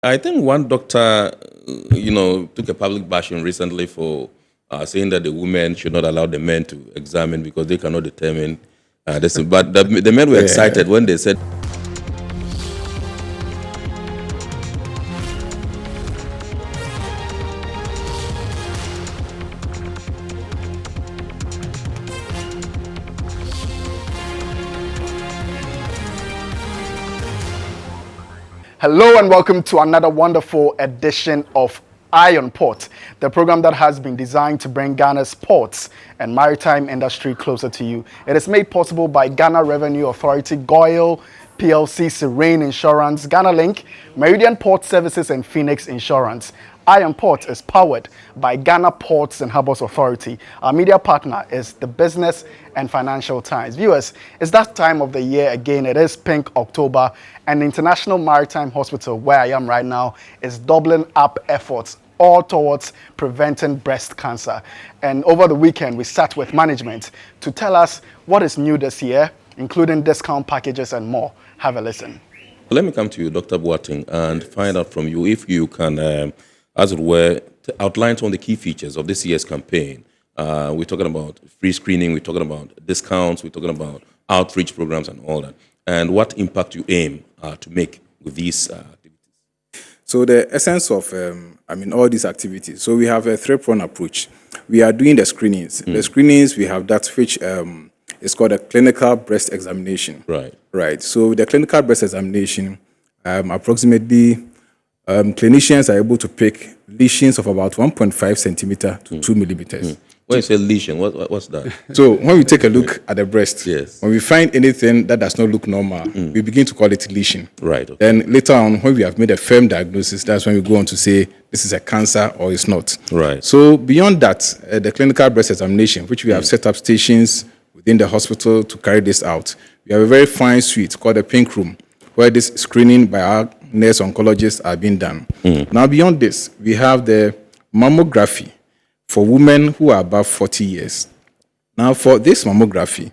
I think one doctor, took a public bashing recently for saying that the women should not allow the men to examine because they cannot determine this. But the men were excited when they said. Hello and welcome to another wonderful edition of Eye on Port, the program that has been designed to bring Ghana's ports and maritime industry closer to you. It is made possible by Ghana Revenue Authority, GOIL, PLC, Serene Insurance, Ghana Link, Meridian Port Services and Phoenix Insurance. Eye on Port is powered by Ghana Ports and Harbours Authority. Our media partner is the Business and Financial Times. Viewers, it's that time of the year again. It is Pink October, and the International Maritime Hospital, where I am right now, is doubling up efforts all towards preventing breast cancer. And over the weekend, we sat with management to tell us what is new this year, including discount packages and more. Have a listen. Let me come to you, Dr. Boateng, and find out from you if you can, as it were, to outline some of the key features of this year's campaign. We're talking about free screening, we're talking about discounts, we're talking about outreach programs and all that, and what impact you aim to make with these activities. So the essence of, all these activities, so we have a three-pronged approach. We are doing the screenings. The screenings, we have that which is called a clinical breast examination. Right. So the clinical breast examination, approximately, clinicians are able to pick lesions of about 1.5 centimeter to 2 millimeters. When you say lesion, what's that? So when we take a look at the breast, Yes. when we find anything that does not look normal, we begin to call it lesion. Right. Okay. Then later on, when we have made a firm diagnosis, that's when we go on to say this is a cancer or it's not. Right. So beyond that, the clinical breast examination, which we have set up stations within the hospital to carry this out, we have a very fine suite called the pink room, where this screening by our nurse oncologists are being done. Now beyond this, we have the mammography for women who are above 40 years. Now for this mammography,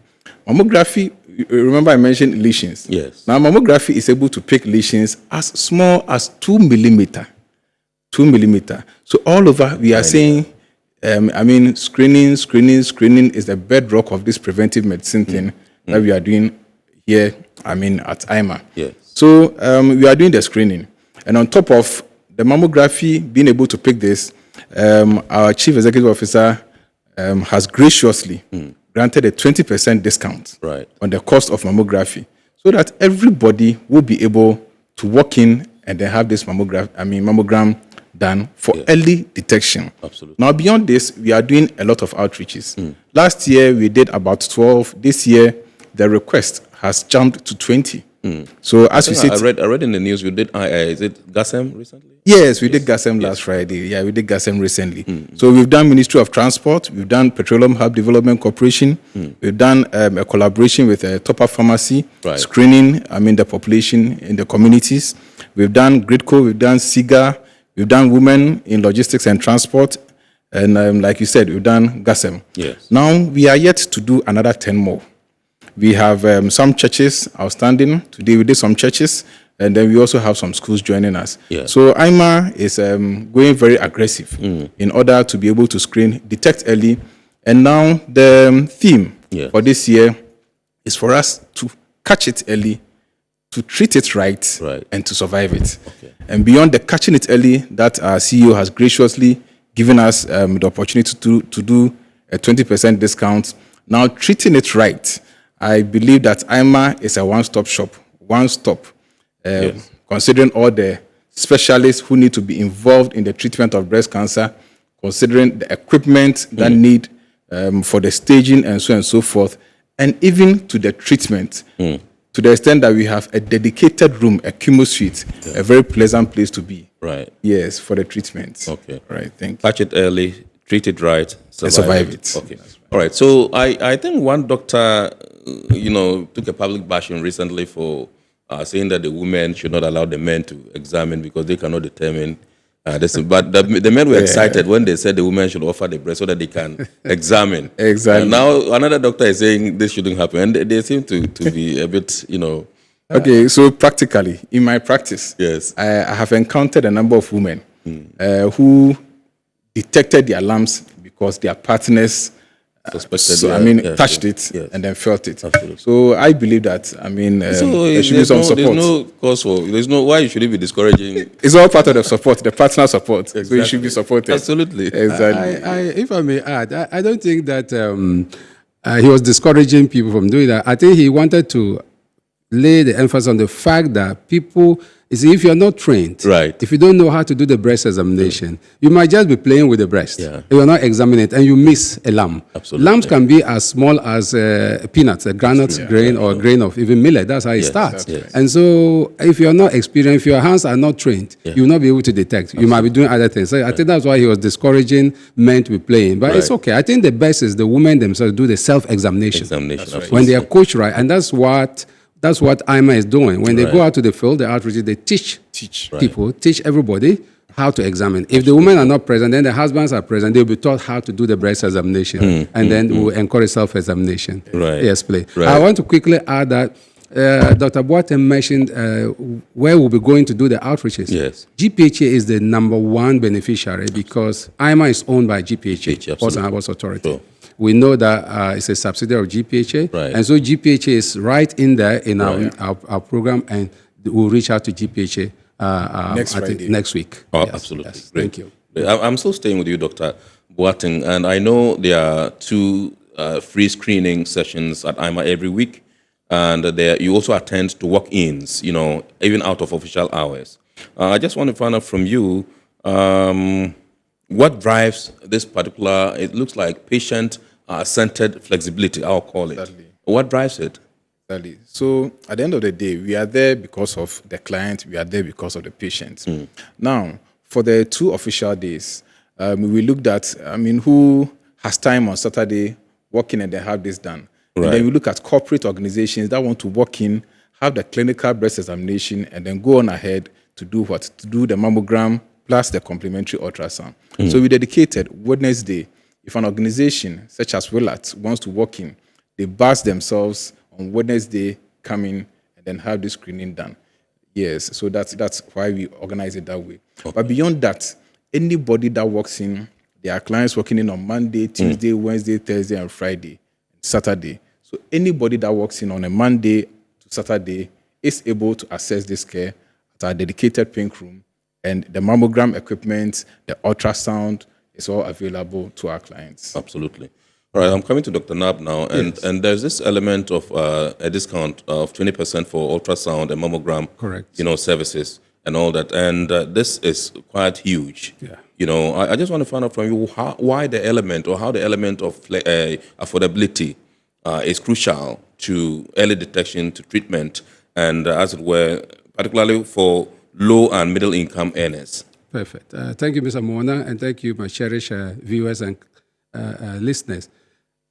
remember I mentioned lesions. Yes. Now mammography is able to pick lesions as small as 2 millimeter. 2 millimeter. So all over we are saying, screening is the bedrock of this preventive medicine thing that we are doing here, at IMA. Yes. So we are doing the screening. And on top of the mammography, being able to pick this, our Chief Executive Officer has graciously granted a 20% discount on the cost of mammography so that everybody will be able to walk in and then have this mammogram done for early detection. Absolutely. Now, beyond this, we are doing a lot of outreaches. Last year, we did about 12. This year, the request has jumped to 20. So as you see, I read in the news you did. Is it GASEM recently? Yes, we did GASEM last Friday. Yeah, we did GASEM recently. So we've done Ministry of Transport, we've done Petroleum Hub Development Corporation, we've done a collaboration with a top-up pharmacy, screening, the population in the communities. We've done GRIDCO, we've done SIGA, we've done Women in Logistics and Transport, and like you said, we've done GASEM. Yes. Now we are yet to do another 10 more. We have some churches outstanding. Today we did some churches, and then we also have some schools joining us. Yeah. So IMA is going very aggressive in order to be able to screen, detect early. And now the theme for this year is for us to catch it early, to treat it right, and to survive it. Okay. And beyond the catching it early, that our CEO has graciously given us the opportunity to do a 20% discount. Now treating it right, I believe that IMA is a one-stop shop, considering all the specialists who need to be involved in the treatment of breast cancer, considering the equipment that need for the staging and so on and so forth, and even to the treatment, to the extent that we have a dedicated room, a chemo suite, a very pleasant place to be. Right. Yes, for the treatment. Okay. Right, thank you. Catch it early, treat it right, survive it. Okay. All right. So I think one doctor, took a public bashing recently for saying that the women should not allow the men to examine because they cannot determine this. But the men were excited when they said the women should offer the breast so that they can examine. Exactly. Now another doctor is saying this shouldn't happen, and they seem to be a bit, Okay, so practically, in my practice, Yes. I have encountered a number of women who detected the alarms because their partners Suspected, touched yes, it yes. and then felt it. Absolutely. So I believe that, there should be some support. There's no cause for, why you should be discouraging. It's all part of the support, the partner support. So you should be supported. Absolutely. Exactly. If I may add, I don't think that he was discouraging people from doing that. I think he wanted to lay the emphasis on the fact that people, you see, if you're not trained, Right. if you don't know how to do the breast examination, you might just be playing with the breast. Yeah. You're not examining it, and you miss a lamb. Absolutely. Lambs can be as small as peanuts, a granite grain, or a grain of even millet. That's how it starts. Yes. And so, if you're not experienced, if your hands are not trained, you will not be able to detect. You might be doing other things. So I think that's why he was discouraging men to be playing. But it's okay. I think the best is the women themselves do the self-examination. When they are coached right, and that's what IMA is doing. When they go out to the field, the outreach, they teach people, teach everybody how to examine. If the women are not present, then the husbands are present. They'll be taught how to do the breast examination, and then we'll encourage self-examination. Right. Yes, please. Right. I want to quickly add that Dr. Boateng mentioned where we'll be going to do the outreaches. Yes. GPHA is the number one beneficiary because IMA is owned by GPHA, Ports and Harbours Authority. Sure. We know that it's a subsidiary of GPHA, Right. and so GPHA is right in there in our program, and we'll reach out to GPHA next week. Oh, Yes, absolutely. yes. Great. Thank you. I'm still staying with you, Dr. Boateng, and I know there are 2 free screening sessions at IMA every week, and you also attend to walk-ins, even out of official hours. I just want to find out from you, what drives this particular, it looks like patient-centered flexibility, I'll call it. Exactly. What drives it? Exactly. So at the end of the day, we are there because of the client, we are there because of the patient. Now, for the 2 official days, we looked at, who has time on Saturday, walk in and then have this done. Right. And then we look at corporate organizations that want to walk in, have the clinical breast examination, and then go on ahead to do what? To do the mammogram plus the complementary ultrasound. So we dedicated Wednesday. If an organization such as Willard wants to walk in, they bus themselves on Wednesday, come in, and then have the screening done. Yes, so that's why we organize it that way. Okay. But beyond that, anybody that walks in, there are clients walking in on Monday, Tuesday, Wednesday, Thursday, and Friday, Saturday. So anybody that walks in on a Monday to Saturday is able to access this care at our dedicated pink room, and the mammogram equipment, the ultrasound is all available to our clients. Absolutely. All right, I'm coming to Dr. Nab now, and there's this element of a discount of 20% for ultrasound and mammogram, Correct. Services and all that, and this is quite huge. Yeah. I just want to find out from you how the element of affordability is crucial to early detection, to treatment, and as it were, particularly for low and middle income earners. Perfect. Thank you, Mr. Mona, and thank you, my cherished viewers and listeners.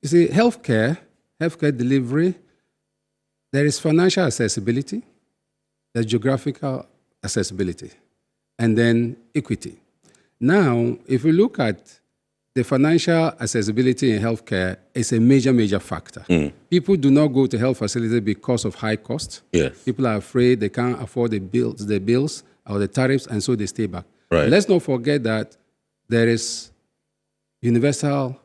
You see, healthcare delivery, there is financial accessibility, there's geographical accessibility, and then equity. Now, if we look at the financial accessibility in healthcare, it's a major factor. People do not go to health facilities because of high cost. Yes. People are afraid they can't afford the bills or the tariffs, and so they stay back. Right. Let's not forget that there is universal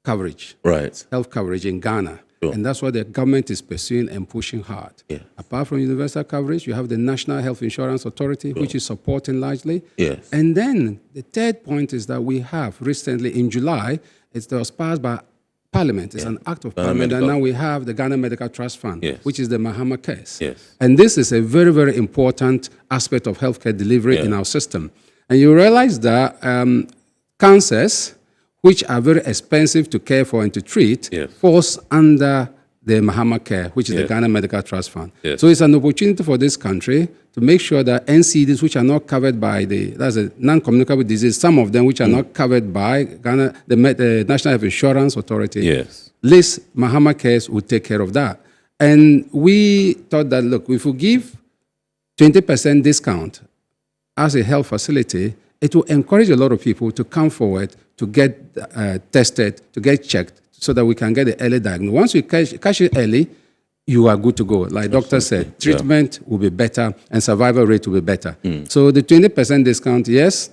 coverage, Right. health coverage in Ghana. Sure. And that's what the government is pursuing and pushing hard. Yeah. Apart from universal coverage, you have the National Health Insurance Authority, which is supporting largely. Yes. And then the third point is that we have recently in July, it was passed by Parliament. It's an act of Parliament. And now we have the Ghana Medical Trust Fund, which is the Mahama case. Yes. And this is a very important aspect of healthcare delivery in our system. And you realize that cancers, which are very expensive to care for and to treat, falls under the Mahama Care, which is the Ghana Medical Trust Fund. Yes. So it's an opportunity for this country to make sure that NCDs, which are not covered by that's a non-communicable disease, some of them which are not covered by Ghana, the National Health Insurance Authority, this Mahama Cares will take care of that. And we thought that, look, if we give 20% discount as a health facility, it will encourage a lot of people to come forward to get tested, to get checked, so that we can get the early diagnosis. Once we catch it early, you are good to go. Like doctor said, treatment will be better and survival rate will be better. So the 20% discount, yes,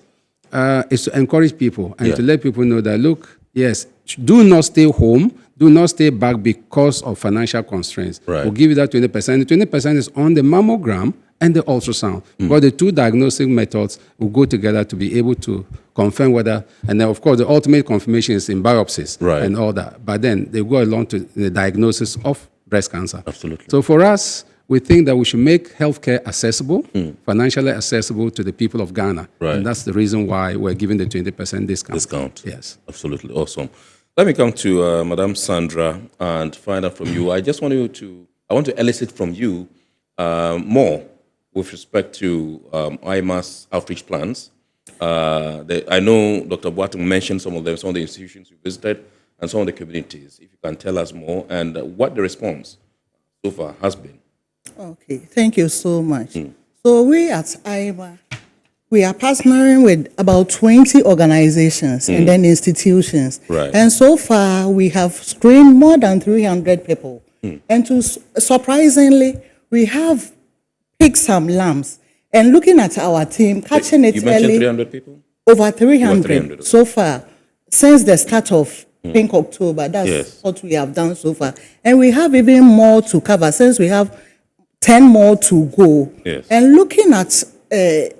is to encourage people and to let people know that, look, yes, do not stay home, do not stay back because of financial constraints. Right. We'll give you that 20%. The 20% is on the mammogram and the ultrasound. Because the two diagnostic methods will go together to be able to confirm whether, and then of course the ultimate confirmation is in biopsies and all that. But then they go along to the diagnosis of breast cancer. Absolutely. So for us, we think that we should make healthcare accessible, financially accessible to the people of Ghana. Right. And that's the reason why we're giving the 20% discount. Yes. Absolutely. Awesome. Let me come to Madam Sandra and find out from you. I want to elicit from you more with respect to IMA's outreach plans. I know Dr. Boateng mentioned some of them, some of the institutions you visited, and some of the communities. If you can tell us more and what the response so far has been. Okay, thank you so much. So we at IMA, we are partnering with about 20 organizations and then institutions. Right. And so far, we have screened more than 300 people. And surprisingly, we have picked some lambs. And looking at our team, catching it You mentioned early. 300 people? Over 300, Over 300. So far, since the start of Pink October. That's what we have done so far. And we have even more to cover since we have 10 more to go. Yes. And looking at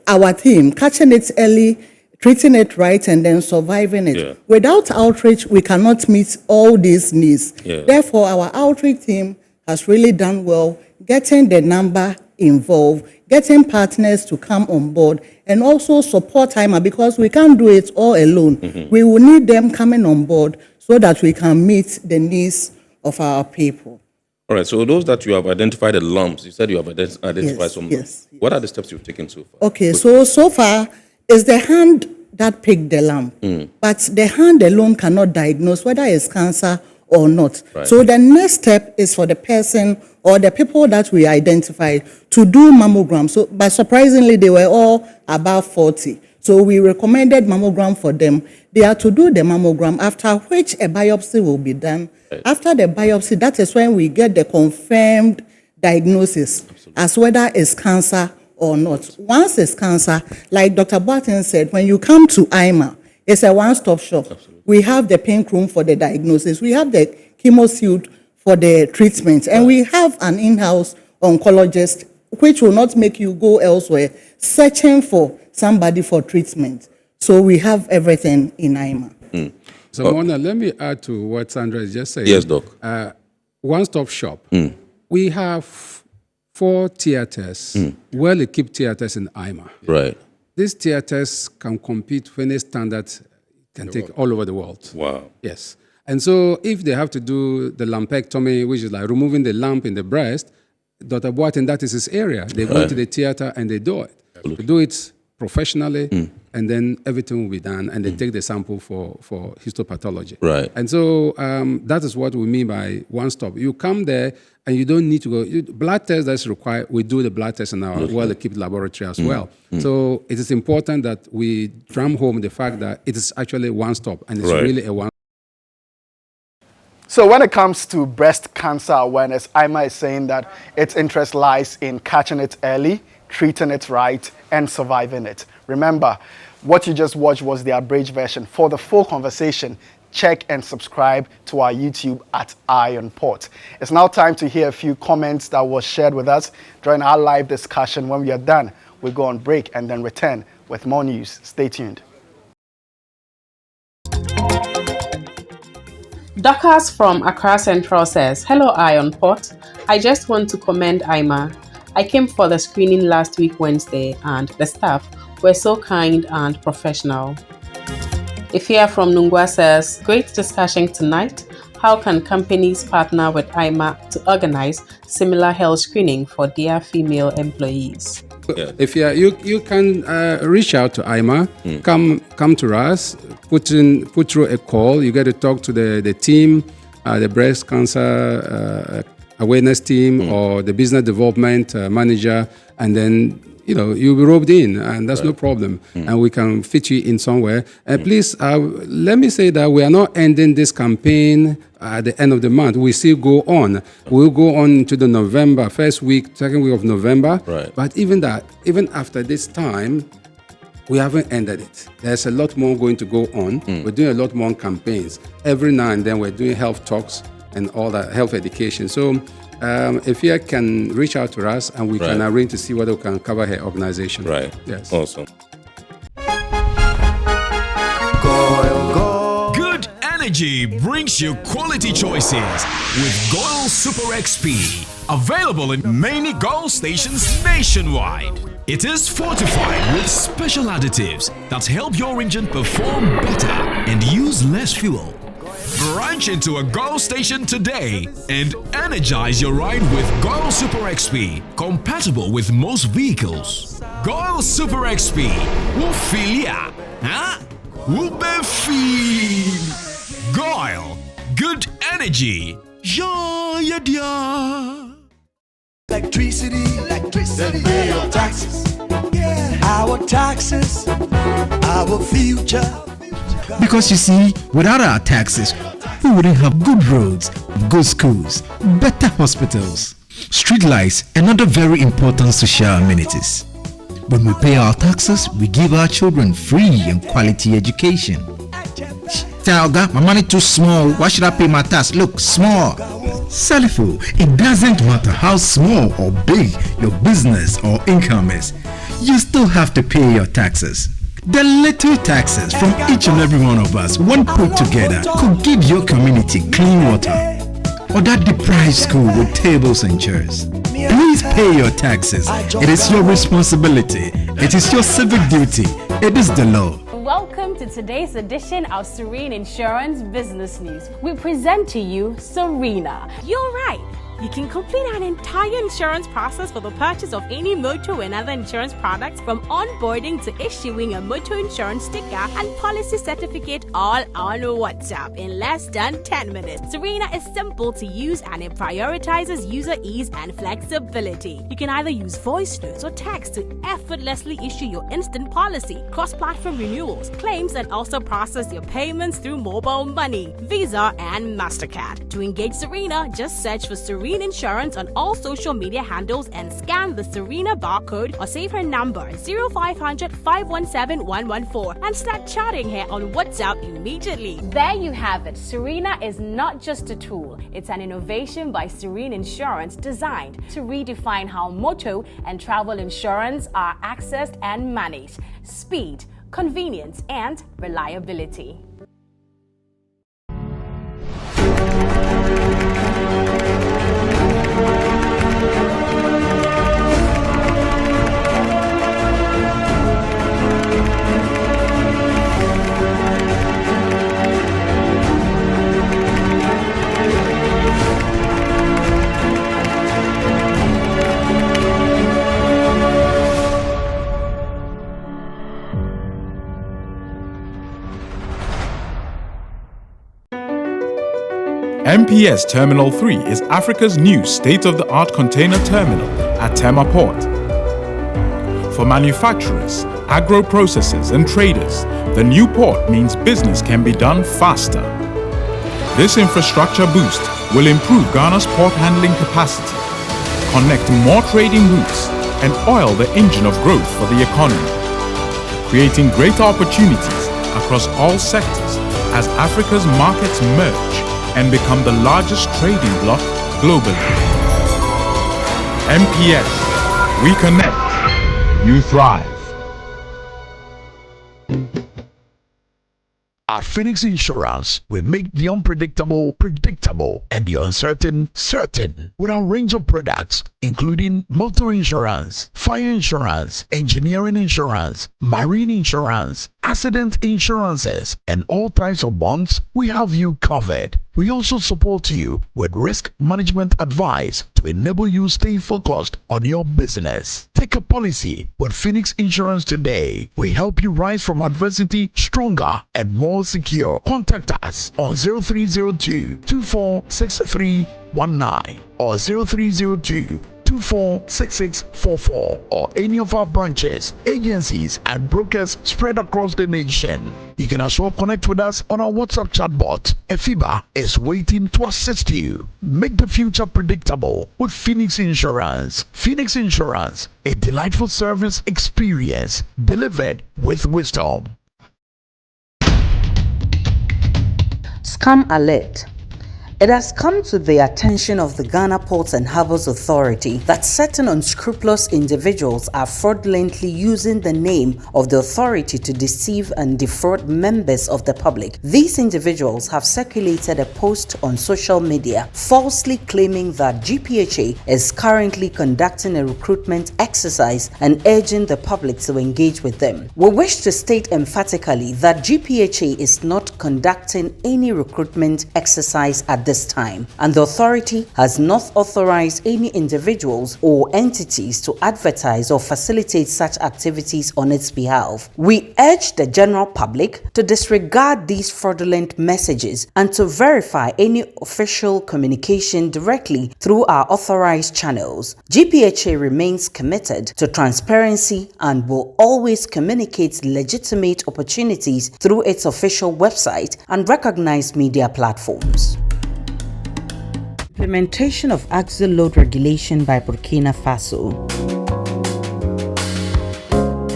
our team, catching it early, treating it right, and then surviving it. Yeah. Without outreach, we cannot meet all these needs. Yeah. Therefore, our outreach team has really done well, getting the number involved, getting partners to come on board, and also support IMA because we can't do it all alone. We will need them coming on board so that we can meet the needs of our people. All right, so those that you have identified the lumps, you said you have identified some. Yes. What are the steps you've taken so far? Okay, so far, it's the hand that picked the lump. But the hand alone cannot diagnose whether it's cancer or not. Right. So the next step is for the person or the people that we identified to do mammogram. But surprisingly, they were all above 40. So we recommended mammogram for them. They are to do the mammogram, after which a biopsy will be done. Right. After the biopsy, that is when we get the confirmed diagnosis as whether it's cancer or not. Once it's cancer, like Dr. Boateng said, when you come to IMA, it's a one-stop shop. We have the pink room for the diagnosis. We have the chemo suite for the treatment. And we have an in-house oncologist, which will not make you go elsewhere, searching for somebody for treatment. So we have everything in IMA. So, Mona, let me add to what Sandra is just saying. Yes, Doc. One-stop shop. We have 4 theaters, well-equipped theaters in IMA. Right. These theaters can compete for any standard can take all over the world. Wow. Yes. And so if they have to do the lumpectomy, which is like removing the lump in the breast, Dr. Boateng, that is his area. They go to the theater and they do it. They do it professionally, and then everything will be done, and they take the sample for histopathology. Right. And so that is what we mean by one-stop. You come there, and you don't need to go. Blood test that's required, we do the blood test in our well-equipped laboratory as well. So it is important that we drum home the fact that it is actually one-stop, and it's really a one. So when it comes to breast cancer awareness, IMA is saying that its interest lies in catching it early, treating it right, and surviving it. Remember, what you just watched was the abridged version. For the full conversation, check and subscribe to our YouTube at IonPort. It's now time to hear a few comments that were shared with us during our live discussion. When we are done, we'll go on break and then return with more news. Stay tuned. Dorcas from Accra Central says, "Hello, IonPort. I just want to commend IMA. I came for the screening last week Wednesday, and the staff were so kind and professional." Ifia from Nungwa says, "Great discussion tonight. How can companies partner with IMA to organize similar health screening for their female employees?" If you can reach out to IMA, come to us, put through a call. You get to talk to the team, the breast cancer awareness team, or the business development manager, and then you'll be roped in, and that's no problem. And we can fit you in somewhere. Please, let me say that we are not ending this campaign at the end of the month. We still go on. We'll go on to the November, first week, second week of November. Right. But even after this time, we haven't ended it. There's a lot more going to go on. We're doing a lot more campaigns. Every now and then we're doing health talks and all that, health education. So if you can reach out to us and we can arrange to see whether we can cover her organization. Right. Yes. Awesome. Good energy brings you quality choices with Goil Super XP. Available in many Goil stations nationwide. It is fortified with special additives that help your engine perform better and use less fuel. Branch into a Goil station today and energize your ride with Goil Super XP, compatible with most vehicles. Goil Super XP, Wufilia, huh? Wubefi. Goil, good energy. Yeah, yeah. Electricity, then pay your taxes. Yeah. Our taxes, our future. Because you see, without our taxes, we wouldn't have good roads, good schools, better hospitals, street lights, and other very important social amenities. When we pay our taxes, we give our children free and quality education. Talga, my money too small. Why should I pay my tax? Look, small. Salifu, it doesn't matter how small or big your business or income is. You still have to pay your taxes. The little taxes from each and every one of us, when put together, could give your community clean water or that deprived school with tables and chairs. Please pay your taxes. It is your responsibility. It is your civic duty. It is the law. Welcome to today's edition of Serene Insurance Business News. We present to you Serena. You're right. You can complete an entire insurance process for the purchase of any motor and other insurance products, from onboarding to issuing a motor insurance sticker and policy certificate, all on WhatsApp in less than 10 minutes. Serena is simple to use and it prioritizes user ease and flexibility. You can either use voice notes or text to effortlessly issue your instant policy, cross-platform renewals, claims, and also process your payments through mobile money, Visa, and MasterCard. To engage Serena, just search for Serena Insurance on all social media handles and scan the Serena barcode or save her number 0500 517 114 and start chatting her on WhatsApp immediately. There you have it. Serena is not just a tool. It's an innovation by Serene Insurance designed to redefine how motor and travel insurance are accessed and managed. Speed, convenience, and reliability. MPS Terminal 3 is Africa's new state-of-the-art container terminal at Tema Port. For manufacturers, agro-processors and traders, the new port means business can be done faster. This infrastructure boost will improve Ghana's port handling capacity, connect more trading routes, and oil the engine of growth for the economy, creating greater opportunities across all sectors as Africa's markets merge and become the largest trading bloc globally. MPS, we connect, you thrive. At Phoenix Insurance, we make the unpredictable predictable and the uncertain certain with our range of products, including motor insurance, fire insurance, engineering insurance, marine insurance, accident insurances, and all types of bonds. We have you covered. We also support you with risk management advice to enable you stay focused on your business. Take a policy with Phoenix Insurance today. We help you rise from adversity stronger and more secure. Contact us on 0302 246319 or 0302 0824-6644 or any of our branches, agencies, and brokers spread across the nation. You can also connect with us on our WhatsApp chatbot. FIBA is waiting to assist you. Make the future predictable with Phoenix Insurance. Phoenix Insurance, a delightful service experience delivered with wisdom. Scam alert. It has come to the attention of the Ghana Ports and Harbours Authority that certain unscrupulous individuals are fraudulently using the name of the authority to deceive and defraud members of the public. These individuals have circulated a post on social media falsely claiming that GPHA is currently conducting a recruitment exercise and urging the public to engage with them. We wish to state emphatically that GPHA is not conducting any recruitment exercise at this time, and the authority has not authorized any individuals or entities to advertise or facilitate such activities on its behalf. We urge the general public to disregard these fraudulent messages and to verify any official communication directly through our authorized channels. GPHA remains committed to transparency and will always communicate legitimate opportunities through its official website and recognized media platforms. Implementation of axle load regulation by Burkina Faso.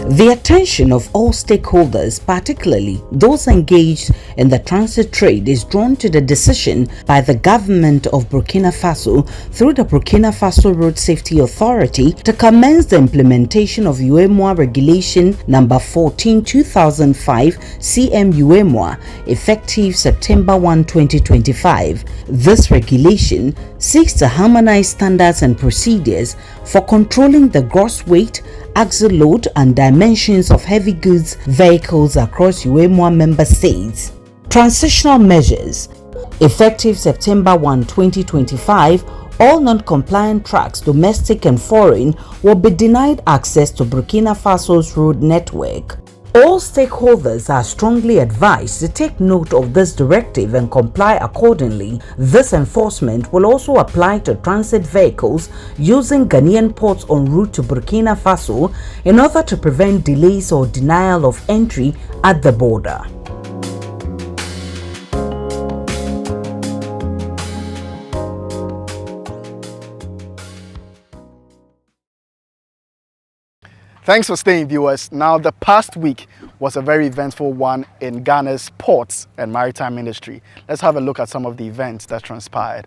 The attention of all stakeholders, particularly those engaged in the transit trade, is drawn to the decision by the government of Burkina Faso through the Burkina Faso Road Safety Authority to commence the implementation of UEMOA Regulation Number 14/2005 CM UEMOA effective September 1, 2025. This regulation seeks to harmonize standards and procedures for controlling the gross weight, axle load and dimensions of heavy goods vehicles across UEMOA member states. Transitional measures. Effective September 1, 2025, all non-compliant trucks, domestic and foreign, will be denied access to Burkina Faso's road network. All stakeholders are strongly advised to take note of this directive and comply accordingly. This enforcement will also apply to transit vehicles using Ghanaian ports en route to Burkina Faso in order to prevent delays or denial of entry at the border. Thanks for staying, viewers. Now, the past week was a very eventful one in Ghana's ports and maritime industry. Let's have a look at some of the events that transpired.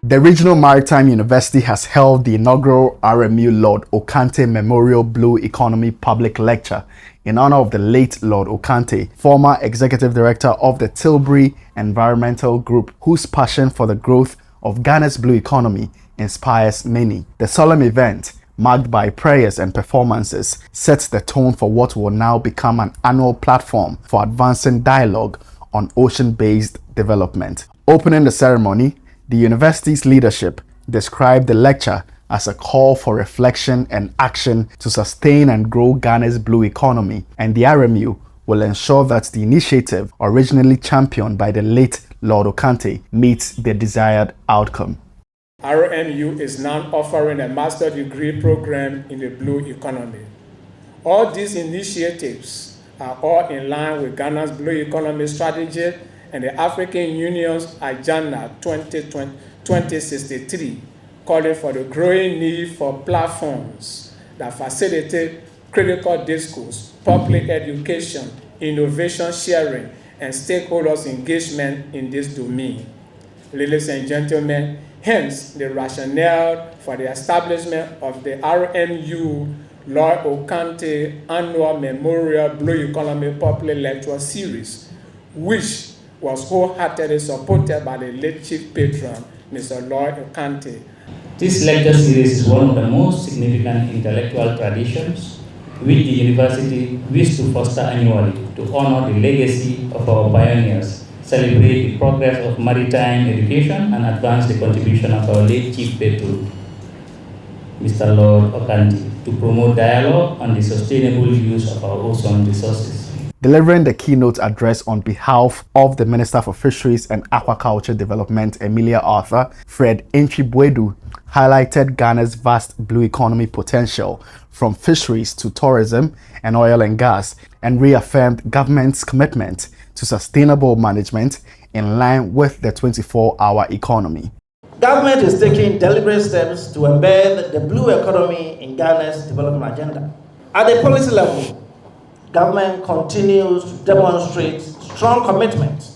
The Regional Maritime University has held the inaugural RMU Laud Ocantey Memorial Blue Economy Public Lecture in honor of the late Lord Ocantey, former Executive Director of the Tilbury Environmental Group, whose passion for the growth of Ghana's blue economy inspires many. The solemn event, marked by prayers and performances, sets the tone for what will now become an annual platform for advancing dialogue on ocean-based development. Opening the ceremony, the university's leadership described the lecture as a call for reflection and action to sustain and grow Ghana's blue economy, and the RMU will ensure that the initiative, originally championed by the late Lord Ocantey, meets the desired outcome. RMU is now offering a master degree program in the blue economy. All these initiatives are all in line with Ghana's blue economy strategy and the African Union's Agenda 2063, calling for the growing need for platforms that facilitate critical discourse, public education, innovation sharing, and stakeholders' engagement in this domain. Ladies and gentlemen, hence the rationale for the establishment of the RMU Lord Ocantey Annual Memorial Blue Economy Public Lecture Series, which was wholeheartedly supported by the late Chief Patron, Mr. Lord Ocantey. This lecture series is one of the most significant intellectual traditions which the university wishes to foster annually to honor the legacy of our pioneers, celebrate the progress of maritime education, and advance the contribution of our late Chief Patron, Mr. Lord Ocantey, to promote dialogue on the sustainable use of our ocean resources. Delivering the keynote address on behalf of the Minister for Fisheries and Aquaculture Development, Emilia Arthur, Fred Nchibwedu, highlighted Ghana's vast blue economy potential from fisheries to tourism and oil and gas, and reaffirmed government's commitment to sustainable management in line with the 24-hour economy. Government is taking deliberate steps to embed the blue economy in Ghana's development agenda. At the policy level, government continues to demonstrate strong commitment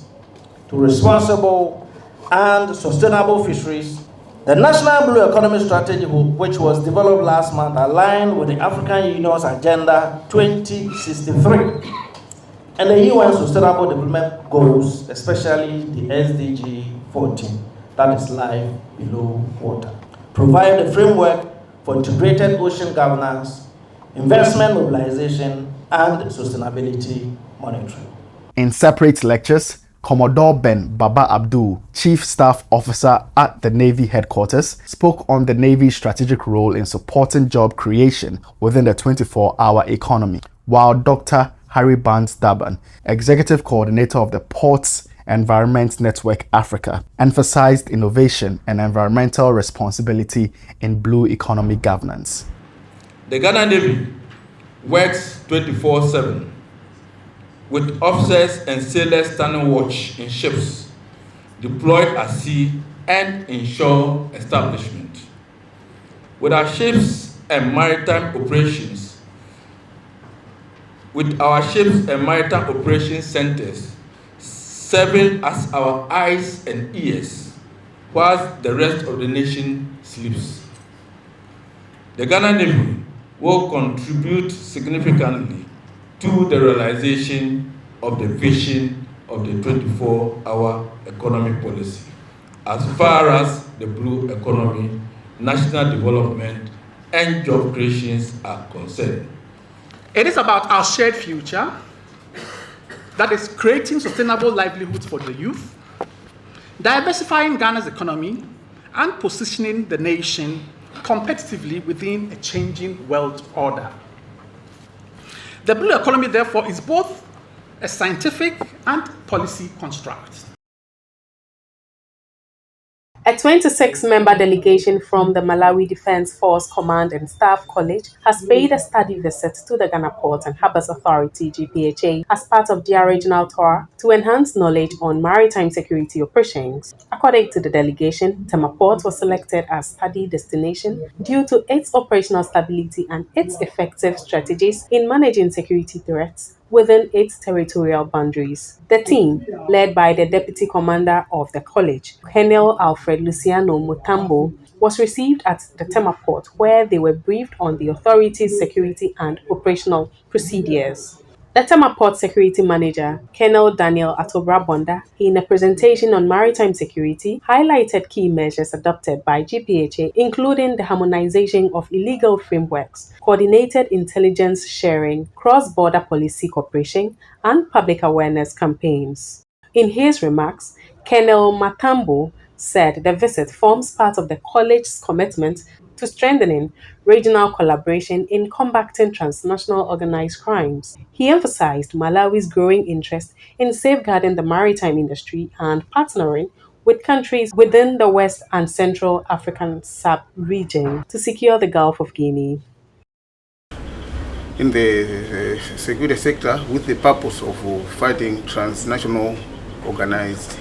to responsible and sustainable fisheries. The National Blue Economy Strategy, which was developed last month, aligned with the African Union's Agenda 2063 and the UN Sustainable Development Goals, especially the SDG 14, that is life below water. Provide a framework for integrated ocean governance, investment mobilization, and sustainability monitoring. In separate lectures, Commodore Ben Baba Abdul, Chief Staff Officer at the Navy Headquarters, spoke on the Navy's strategic role in supporting job creation within the 24-hour economy, while Dr. Harry Barnes Daban, Executive Coordinator of the Ports Environment Network Africa, emphasized innovation and environmental responsibility in blue economy governance. The Ghana Navy works 24/7 with officers and sailors standing watch in ships deployed at sea and in shore establishment. With our ships and maritime operations, centers serving as our eyes and ears whilst the rest of the nation sleeps. The Ghana Navy will contribute significantly to the realization of the vision of the 24-hour economic policy as far as the blue economy, national development, and job creations are concerned. It is about our shared future, that is creating sustainable livelihoods for the youth, diversifying Ghana's economy, and positioning the nation competitively within a changing world order. The blue economy, therefore, is both a scientific and policy construct. A 26-member delegation from the Malawi Defense Force Command and Staff College has paid a study visit to the Ghana Ports and Harbours Authority-GPHA as part of their regional tour to enhance knowledge on maritime security operations. According to the delegation, Tema Port was selected as study destination due to its operational stability and its effective strategies in managing security threats within its territorial boundaries. The team, led by the Deputy Commander of the College, Colonel Alfred Luciano Mutambo, was received at the Tema Port, where they were briefed on the authority's security and operational procedures. The Tema Port Security Manager, Colonel Daniel Atobrabonda, in a presentation on maritime security, highlighted key measures adopted by GPHA, including the harmonization of illegal frameworks, coordinated intelligence sharing, cross-border policy cooperation, and public awareness campaigns. In his remarks, Colonel Matambo said the visit forms part of the college's commitment to strengthening regional collaboration in combating transnational organized crimes. He emphasized Malawi's growing interest in safeguarding the maritime industry and partnering with countries within the West and Central African sub-region to secure the Gulf of Guinea. In the security sector with the purpose of fighting transnational organized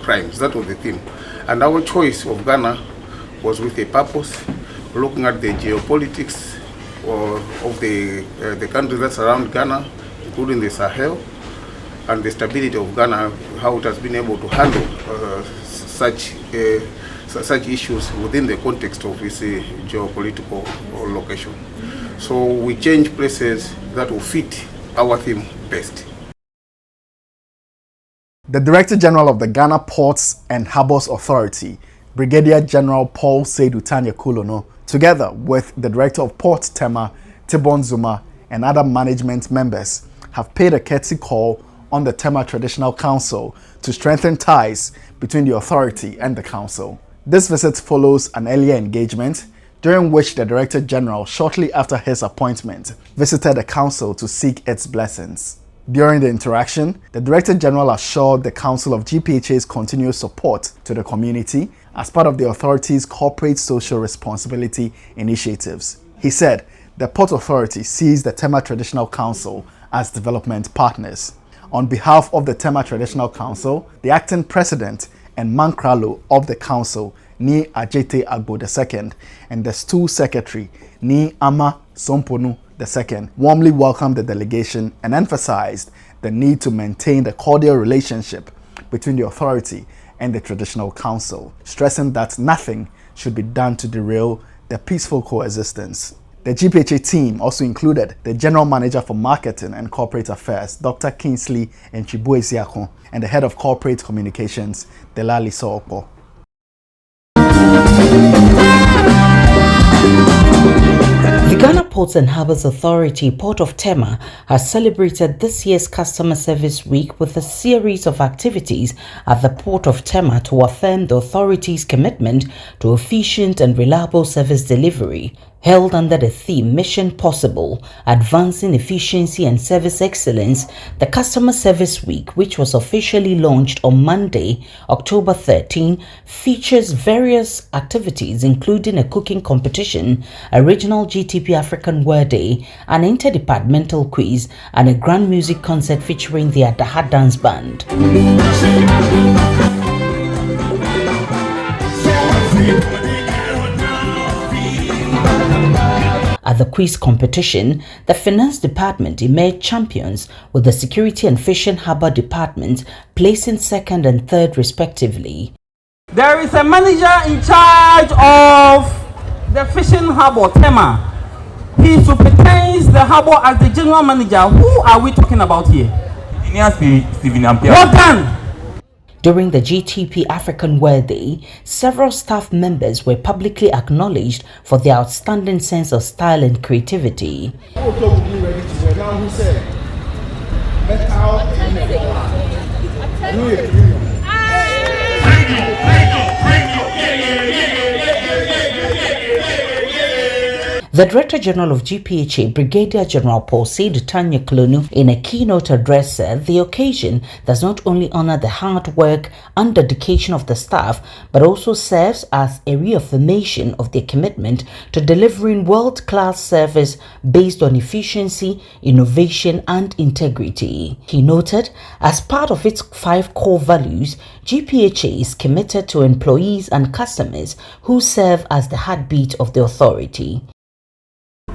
crimes. That was the theme. And our choice of Ghana was with a purpose, looking at the geopolitics of the countries that surround Ghana, including the Sahel, and the stability of Ghana, how it has been able to handle such issues within the context of its geopolitical location. So we change places that will fit our theme best. The Director General of the Ghana Ports and Harbours Authority, Brigadier General Paul Seydou Tanya Kulono, together with the Director of Port Tema, Tibon Zuma, and other management members, have paid a courtesy call on the Tema Traditional Council to strengthen ties between the authority and the council. This visit follows an earlier engagement during which the Director General, shortly after his appointment, visited the council to seek its blessings. During the interaction, the Director General assured the Council of GPHA's continuous support to the community as part of the authority's corporate social responsibility initiatives. He said the Port Authority sees the Tema Traditional Council as development partners. On behalf of the Tema Traditional Council, the acting president and Mankralo of the council, Ni Ajete Agbo II, and the stool secretary, Ni Ama Somponu II, warmly welcomed the delegation and emphasized the need to maintain the cordial relationship between the authority and the Traditional Council, stressing that nothing should be done to derail their peaceful coexistence. The GPHA team also included the General Manager for Marketing and Corporate Affairs, Dr. Kingsley Nchibuesiako, and the Head of Corporate Communications, Delali Sooko. The Ghana Ports and Harbours Authority, Port of Tema, has celebrated this year's Customer Service Week with a series of activities at the Port of Tema to affirm the authority's commitment to efficient and reliable service delivery. Held under the theme Mission Possible, Advancing Efficiency and Service Excellence, the Customer Service Week, which was officially launched on Monday, October 13, features various activities including a cooking competition, a regional GTP African Word Day, an interdepartmental quiz, and a grand music concert featuring the Adaha Dance Band. At the quiz competition, the Finance Department emerged champions, with the Security and Fishing Harbour Department placing second and third respectively. There is a manager in charge of the Fishing Harbour, Tema. He superintends the harbour as the general manager. Who are we talking about here? Well done! During the GTP African Word Day, several staff members were publicly acknowledged for their outstanding sense of style and creativity. The Director General of GPHA, Brigadier General Paul Seyd Tanya Klonu, in a keynote address said the occasion does not only honor the hard work and dedication of the staff, but also serves as a reaffirmation of their commitment to delivering world-class service based on efficiency, innovation, and integrity. He noted, as part of its 5 core values, GPHA is committed to employees and customers who serve as the heartbeat of the authority.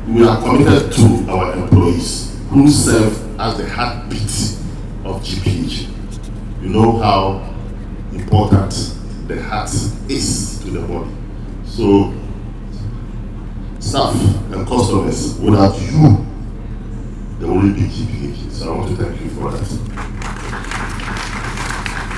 We are committed to our employees who serve as the heartbeat of GPHA. You know how important the heart is to the body. So, staff and customers, without you, there wouldn't be GPHA. So I want to thank you for that.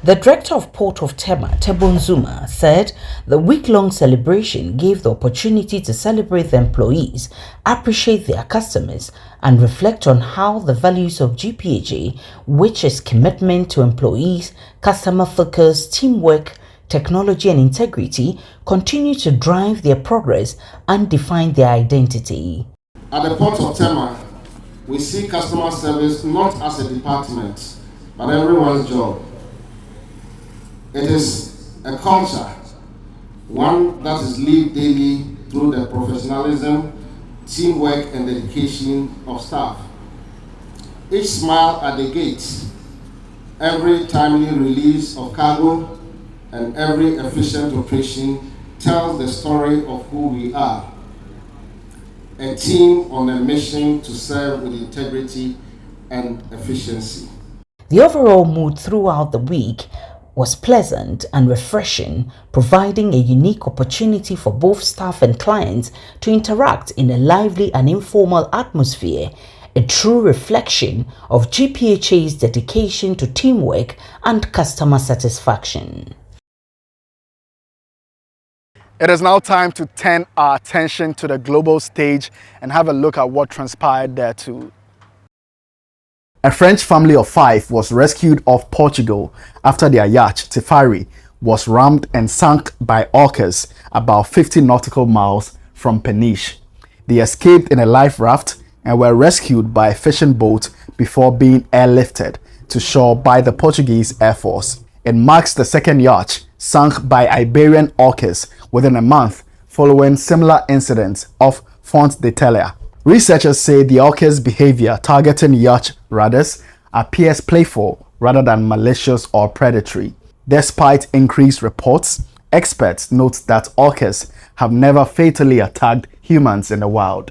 The Director of Port of Tema, Tebon Zuma, said the week-long celebration gave the opportunity to celebrate the employees, appreciate their customers, and reflect on how the values of GPHA, which is commitment to employees, customer focus, teamwork, technology, and integrity, continue to drive their progress and define their identity. At the Port of Tema, we see customer service not as a department, but everyone's job. It is a culture, one that is lived daily through the professionalism, teamwork, and dedication of staff. Each smile at the gate, every timely release of cargo, and every efficient operation tells the story of who we are. A team on a mission to serve with integrity and efficiency. The overall mood throughout the week was pleasant and refreshing, providing a unique opportunity for both staff and clients to interact in a lively and informal atmosphere, a true reflection of GPHA's dedication to teamwork and customer satisfaction. It is now time to turn our attention to the global stage and have a look at what transpired there too. A French family of 5 was rescued off Portugal after their yacht, Tifari, was rammed and sunk by orcas about 50 nautical miles from Peniche. They escaped in a life raft and were rescued by a fishing boat before being airlifted to shore by the Portuguese Air Force. It marks the second yacht sunk by Iberian orcas within a month following similar incidents off Font de Telia. Researchers say the orcas' behavior targeting yacht radars appears playful rather than malicious or predatory. Despite increased reports, experts note that orcas have never fatally attacked humans in the wild.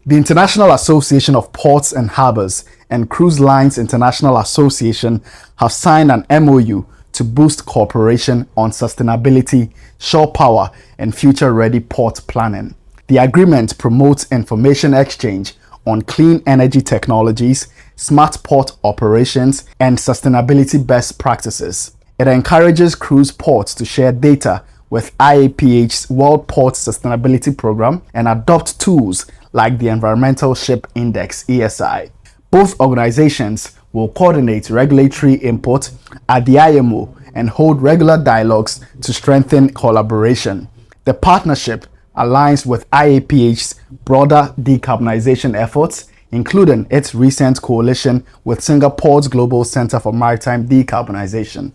The International Association of Ports and Harbours and Cruise Lines International Association have signed an MOU to boost cooperation on sustainability, shore power, and future-ready port planning. The agreement promotes information exchange on clean energy technologies, smart port operations, and sustainability best practices. It encourages cruise ports to share data with IAPH's World Port Sustainability Program and adopt tools like the Environmental Ship Index (ESI). Both organizations will coordinate regulatory input at the IMO and hold regular dialogues to strengthen collaboration. The partnership aligns with IAPH's broader decarbonization efforts, including its recent coalition with Singapore's Global Center for Maritime Decarbonization.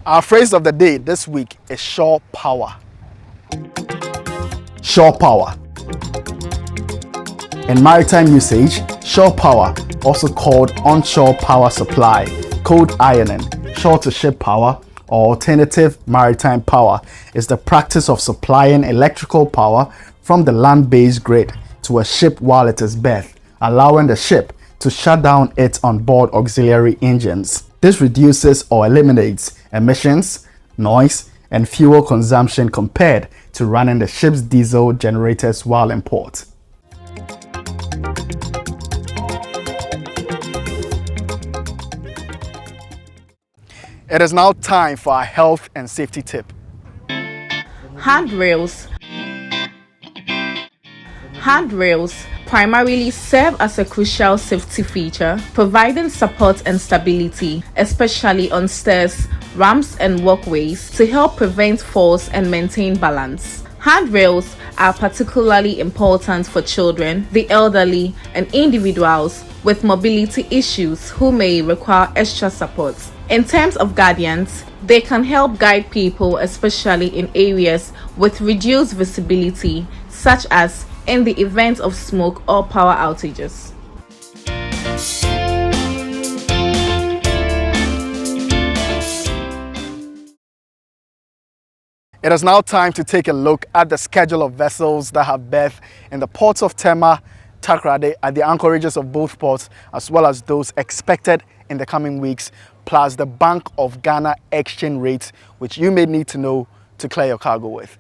Our phrase of the day this week is shore power. Shore power. In maritime usage, shore power, also called onshore power supply, cold ironing, shore-to-ship power, or alternative maritime power, is the practice of supplying electrical power from the land-based grid to a ship while it is berthed, allowing the ship to shut down its onboard auxiliary engines. This reduces or eliminates emissions, noise, and fuel consumption compared to running the ship's diesel generators while in port. It is now time for our health and safety tip. Handrails. Handrails primarily serve as a crucial safety feature, providing support and stability, especially on stairs, ramps, and walkways, to help prevent falls and maintain balance. Handrails are particularly important for children, the elderly, and individuals with mobility issues who may require extra support. In terms of guardians, they can help guide people, especially in areas with reduced visibility, such as in the event of smoke or power outages. It is now time to take a look at the schedule of vessels that have berthed in the ports of Tema, Takoradi, at the anchorages of both ports, as well as those expected in the coming weeks, plus the Bank of Ghana exchange rates, which you may need to know to clear your cargo with.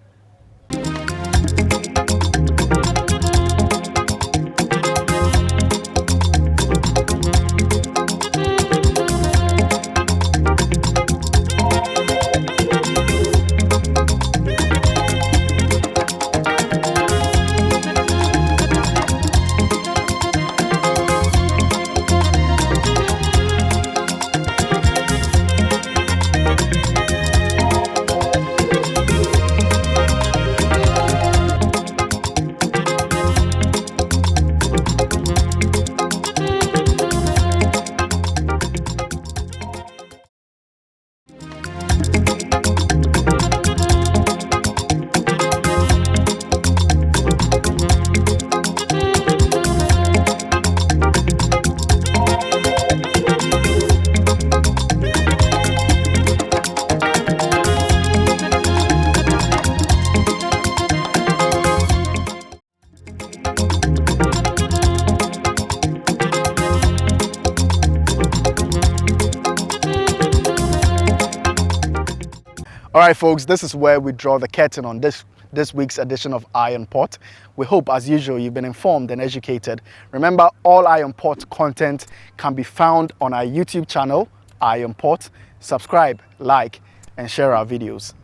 All right, folks, this is where we draw the curtain on this week's edition of Eye on Port. We hope, as usual, you've been informed and educated. Remember, all Eye on Port content can be found on our YouTube channel, Eye on Port. Subscribe, like, and share our videos.